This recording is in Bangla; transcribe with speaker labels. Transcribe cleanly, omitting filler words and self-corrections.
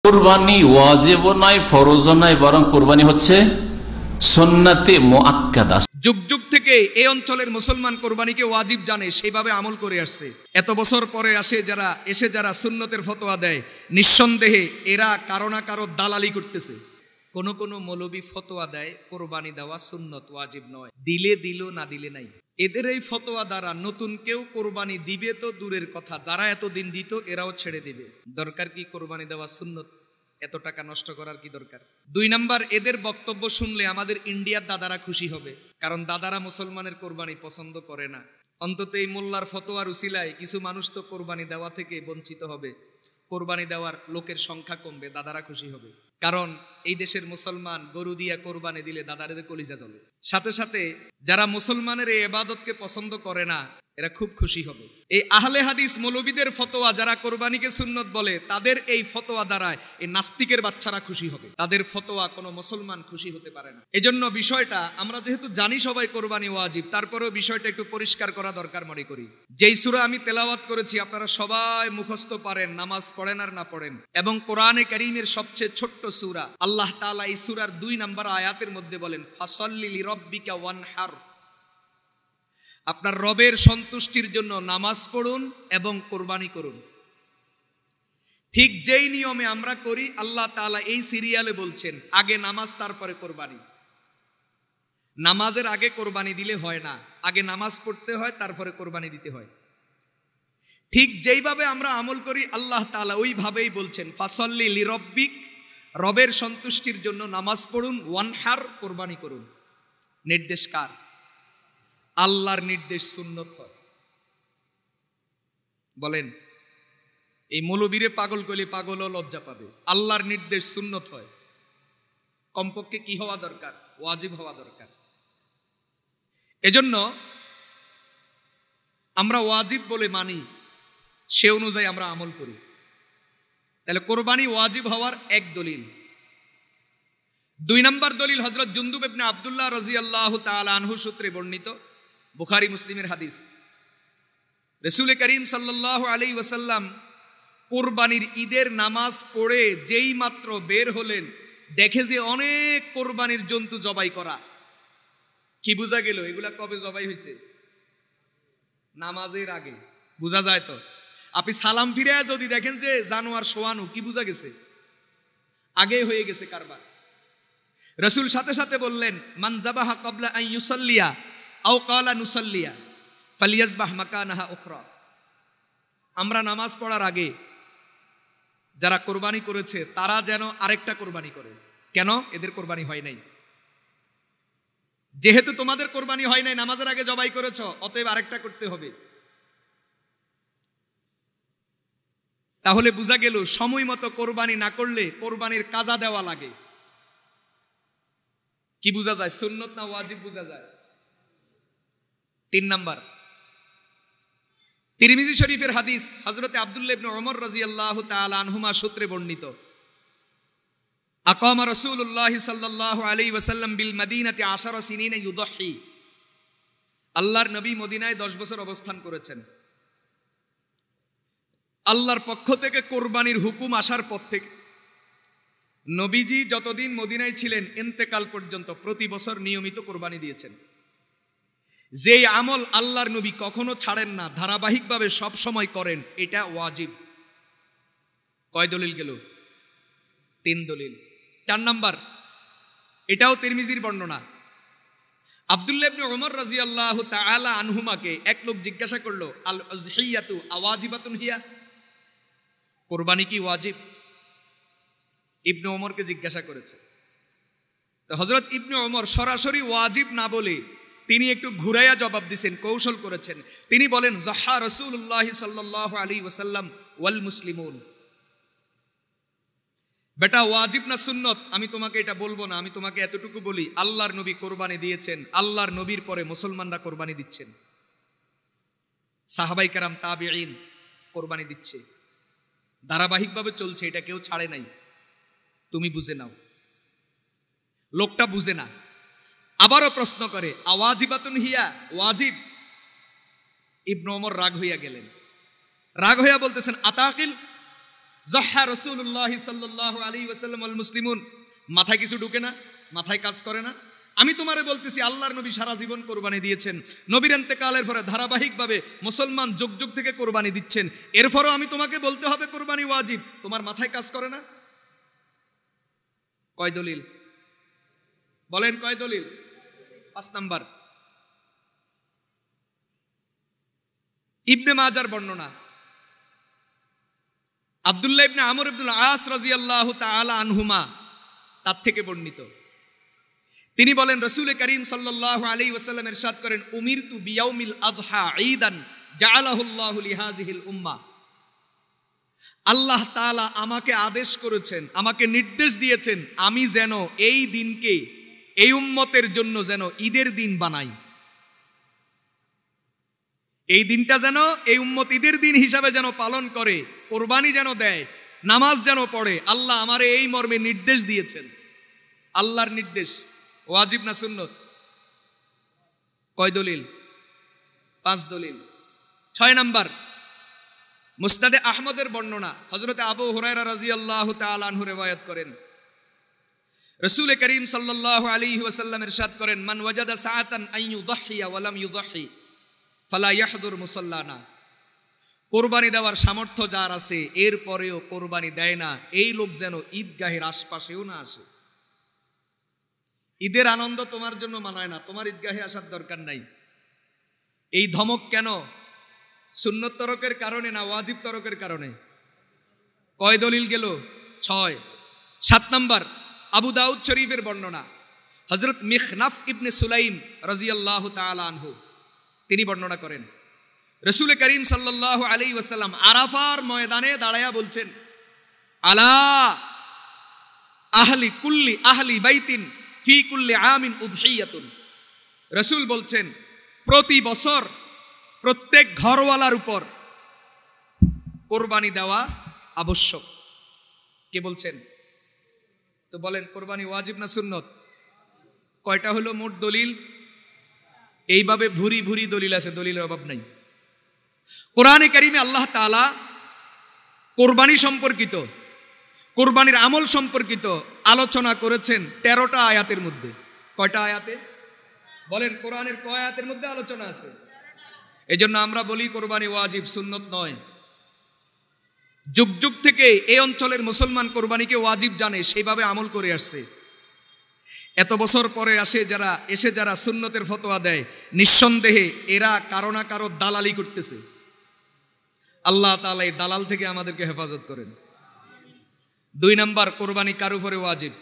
Speaker 1: কুরবানি ওয়াজিবও নয়, ফরজও নয়, বরং কুরবানি হচ্ছে সুন্নতে মুআক্কাদা।
Speaker 2: যুগ যুগ থেকে এই অঞ্চলের মুসলমান কোরবানিকে ওয়াজিব জানে, সেইভাবে আমল করে আসছে। এত বছর পরে যারা সুন্নতের ফতোয়া দেয়, নিঃসন্দেহে এরা কারো না কারো দালালি করতেছে। কোন মৌলবী ফতোয়া দেয় কোরবানি দেওয়া সুন্নত, ওয়াজিব নয়। দিলে দিল, না দিলে নাই। এদের এই ফতোয়া দ্বারা নতুন কেউ কোরবানি দিবে তো দূরের কথা, যারা এতদিন দিত এরাও ছেড়ে দিবে। দরকার কি কোরবানি দেওয়া সুন্নত? এত টাকা নষ্ট করার কি দরকার? 2 নাম্বার, এদের বক্তব্য শুনলে আমাদের ইন্ডিয়ার দাদারা খুশি হবে, কারণ দাদারা মুসলমানের কোরবানি পছন্দ করে না। অন্তত এই মোল্লার ফতোয়ার উসিলায় কিছু মানুষ তো কোরবানি দেওয়া থেকে বঞ্চিত হবে, কোরবানি দেওয়ার লোকের সংখ্যা কমবে, দাদারা খুশি হবে। কারণ এই দেশের মুসলমান গরু দিয়া কোরবানি দিলে দাদাদের কলিজা জ্বলে। সাথে সাথে যারা মুসলমানের এই ইবাদতকে পছন্দ করে না, এরা খুব খুশি হবে। এই আহলে হাদিস মৌলবীদের ফতোয়া, যারা কোরবানিকে সুন্নত বলে, তাদের এই ফতোয়া দ্বারা এই নাস্তিকের বাচ্চারা খুশি হবে। তাদের ফতোয়া কোনো মুসলমান খুশি হতে পারে না। এজন্য বিষয়টা আমরা যেহেতু জানি সবাই কোরবানি ওয়াজিব, তারপরেও বিষয়টা একটু পরিষ্কার করা দরকার মনে করি। যেই সূরা আমি তেলাওয়াত করেছি আপনারা সবাই মুখস্থ পারেন, নামাজ পড়েন আর না পড়েন, এবং কোরআনে কারীমের সবচেয়ে ছোট্ট সূরা। আল্লাহ তাআলা এই সূরার 2 নম্বর আয়াতের মধ্যে বলেন, ফাসাল্লি লিরাব্বিকা ওয়ানহার, আপনার রবের সন্তুষ্টির জন্য নামাজ পড়ুন এবং কোরবানি করুন। ঠিক যেই নিয়মে আমরা করি, আল্লাহ তাআলা এই সিরিয়ালে বলছেন আগে নামাজ তারপরে কোরবানি। নামাজের আগে কোরবানি দিলে হয় না, আগে নামাজ পড়তে হয় তারপরে কোরবানি দিতে হয়। ঠিক যেইভাবে আমরা আমল করি আল্লাহ তাআলা ওইভাবেই বলছেন ফাসাল্লি লিরাব্বিক, রবের সন্তুষ্টির জন্য নামাজ পড়ুন, ওয়ানহার, কোরবানি করুন। নির্দেশ কার? আল্লাহর নির্দেশ সুন্নত হয়। বলেন, এই মৌলবীরে পাগল করলে পাগলও লজ্জা পাবে। আল্লাহর নির্দেশ সুন্নত হয়। কমপক্ষে কি হওয়া দরকার? ওয়াজিব হওয়া দরকার। এজন্য আমরা ওয়াজিব বলে মানি, সে অনুযায়ী আমরা আমল করি। তাহলে কোরবানি ওয়াজিব হওয়ার এক দলিল। 2 নম্বর দলিল হযরত জুনদুব ইবনে আব্দুল্লাহ রাদিয়াল্লাহু তাআলা আনহু সূত্রে বর্ণিত বুখারী মুসলিমের হাদিস। রাসূল করিম সাল্লাল্লাহু আলাইহি ওয়াসাল্লাম কোরবানির ঈদের নামাজ পড়ে যেই মাত্র বের হলেন, দেখে যে অনেক কোরবানির জন্তু জবাই করা। কি বোঝা গেল এগুলা কবে জবাই হয়েছে? নামাজের আগে। বোঝা যায় তো? আপনি সালাম ফিরে যদি দেখেন যে জানোয়ার শোয়ানো, কি বোঝা গেছে? আগে হয়ে গেছে কারবার। রাসূল সাথে সাথে বললেন, মান যাবাহা ক্বাবলা আন ইউসাল্লিয়া আও ক্বালা নুসাল্লিয়া ফালিয়াজবাহ মাকানাহা উখরা। আমরা নামাজ পড়ার আগে যারা কোরবানি করেছে তারা যেন আরেকটা কোরবানি করে। কেন? এদের কোরবানি হয় নাই। যেহেতু তোমাদের কোরবানি হয় নাই, নামাজের আগে জবাই করেছো, অতএব আরেকটা করতে হবে। তাহলে বোঝা গেল সময় মতো কোরবানি না করলে কোরবানির কাজা দেওয়া লাগে। কি বোঝা যায়? সুন্নত না ওয়াজিব বোঝা যায়। 3 নাম্বার, তিরমিজি শরীফের হাদিস, হযরতে আব্দুল্লাহ ইবনে ওমর রাদিয়াল্লাহু তাআলা আনহুমা সূত্রে বর্ণিত। আকামা রাসূলুল্লাহ সাল্লাল্লাহু আলাইহি ওয়াসাল্লাম বিল মদিনাতি 10 সিনিনা ইউদহি। আল্লাহর নবী মদিনায় 10 বছর অবস্থান করেছেন। আল্লাহর পক্ষ থেকে কোরবানির হুকুম আসার পর থেকে নবীজি যতদিন মদিনায় ছিলেন ইন্তেকাল পর্যন্ত প্রতি বছর নিয়মিত কোরবানি দিয়েছেন। যেই আমল আল্লাহর নবী কখনো ছাড়েন না, ধারাবাহিকভাবে সব সময় করেন, এটা ওয়াজিব। কয় দলিল গেল? 3 দলিল। 4 নাম্বার, এটাও তিরমিজির বর্ণনা। আব্দুল্লাহ ইবনে ওমর রাদিয়াল্লাহু তাআলা আনহুমাকে এক লোক জিজ্ঞাসা করলো, আল উযহিয়াতু আওয়াজিবাতুন হিয়া, কোরবানি কি ওয়াজিব? ইবনে ওমরকে জিজ্ঞাসা করেছে। তো হযরত ইবনে ওমর সরাসরি ওয়াজিব না বলে তিনি একটু ঘুরাইয়া জবাব দিয়েছেন, কৌশল করেছেন। তিনি বলেন, যাহা রাসূলুল্লাহ সাল্লাল্লাহু আলাইহি ওয়াসাল্লাম ওয়াল মুসলিমুন। বেটা, ওয়াজিব না সুন্নত আমি তোমাকে এটা বলবো না, আমি তোমাকে এতটুকু বলি, আল্লাহর নবী কোরবানি দিয়েছেন, আল্লাহর নবীর পরে মুসলমানরা কোরবানি দিচ্ছেন, সাহাবাই কেরাম তাবিঈন কোরবানি দিচ্ছে, ধারাবাহিকভাবে চলছে, এটা কেউ ছাড়ে নাই। তুমি বুঝে নাও। লোকটা বুঝে না, আবারও প্রশ্ন করে, আওয়াজিবাতুন হিয়া, ওয়াজিব? ইবনে ওমর রাগ হইয়া গেলেন। রাগ হইয়া বলতেছেন, আতাকিল, যহা রাসূলুল্লাহ সাল্লাল্লাহু আলাইহি ওয়াসাল্লাম ওয়াল মুসলিমুন, মাথায় কিছু ঢুকে না, মাথায় কাজ করে না। আমি তোমারে বলতেছি আল্লাহর নবী সারা জীবন কোরবানি দিয়েছেন, নবীর ইন্তেকালের পরে ধারাবাহিকভাবে মুসলমান যুগ যুগ থেকে কোরবানি দিচ্ছেন, এরপরও আমি তোমাকে বলতে হবে কোরবানি ওয়াজিব, তোমার মাথায় কাজ করে না? কয় দলিল বলেন, কয় দলিল? 5 নাম্বার, ইবনে মাজার বর্ণনা, আব্দুল্লাহ ইবনে আমর ইবনুল আস রাদিয়াল্লাহু তাআলা আনহুমা তার থেকে বর্ণিত। তিনি বলেন রাসূল করিম সাল্লাল্লাহু আলাইহি ওয়াসাল্লাম ইরশাদ করেন, উমিরতু বিয়াউমিল আযহা ঈদান জাআলাহুল্লাহু লিহাযিহিল উম্মাহ। আল্লাহ তাআলা আমাকে আদেশ করেছেন, আমাকে নির্দেশ দিয়েছেন, আমি যেন এই দিনকে এই উম্মতের জন্য যেন ঈদের দিন বানাই। এই দিনটা যেন এই উম্মত ঈদের দিন হিসাবে যেন পালন করে, কোরবানি যেন দেয়, নামাজ যেন পড়ে। আল্লাহ আমারে এই মর্মে নির্দেশ দিয়েছেন। আল্লাহর নির্দেশ ওয়াজিব না সুন্নত? কয় দলিল? 5 দলিল। 6 নাম্বার, মুসনাদে আহমদের বর্ণনা, হযরত আবু হুরায়রা রাদিয়াল্লাহু তাআলা আনহু রিওয়ায়াত করেন, রাসূল করিম সাল্লাল্লাহু আলাইহি ওয়াসাল্লাম ইরশাদ করেন, মান ওয়াজাদা সাআতান আন ইউদহিয়া ওয়া লাম ইউদহি ফালা ইয়াহদুর মুসাল্লানা। কোরবানি দেওয়ার সামর্থ্য যার আছে এরপরেও কোরবানি দেয় না, এই লোক যেন ঈদগাহের আশপাশেও না আসে। ঈদের আনন্দ তোমার জন্য মানায় না, তোমার ঈদগাহে আসার দরকার নাই। এই ধমক কেন? সুন্নত তরকের কারণে না ওয়াজিব তরকের কারণে? কয় দলিল গেল? 6। 7 নাম্বার, আবু দাউদ শরীফের বর্ণনা, হযরত মিখনাফ ইবনে সুলাইম রাদিয়াল্লাহু তাআলা আনহু তিনি বর্ণনা করেন, রাসূল করিম সাল্লাল্লাহু আলাইহি ওয়াসাল্লাম আরাফার ময়দানে দাঁড়ায়া বলছেন, আলা আহলি বাইতিন ফি কুল্লি আমিন উযহিয়াতুন। রাসূল বলছেন প্রতি বছর প্রত্যেক ঘরওয়ালার উপর কোরবানি দেওয়া আবশ্যক। কে বলছেন? তো বলেন কোরবানি ওয়াজিব না সুন্নত? কয়টা হলো মোট দলিল? এইভাবে ভুরি ভুরি দলিল আছে, দলিলের অভাব নাই। কোরআনে কারিমে আল্লাহ তাআলা কোরবানি সম্পর্কিত, কোরবানির আমল সম্পর্কিত আলোচনা করেছেন 13টা আয়াতের মধ্যে। কয়টা আয়াতে? বলেন কোরআনের কয় আয়াতের মধ্যে আলোচনা আছে? এজন্য আমরা বলি কোরবানি ওয়াজিব, সুন্নত নয়। যুগ যুগ থেকে এই অঞ্চলের মুসলমান কোরবানিকে ওয়াজিব জানে, সেইভাবে আমল করে আসছে। এত বছর পরে এসে যারা সুন্নতের ফতোয়া দেয়, নিঃসন্দেহে এরা কারো না কারো দালালি করতেছে। আল্লাহ তাআলা এই দালাল থেকে আমাদেরকে হেফাজত করেন। 2 নাম্বার, কোরবানি কার উপরে ওয়াজিব?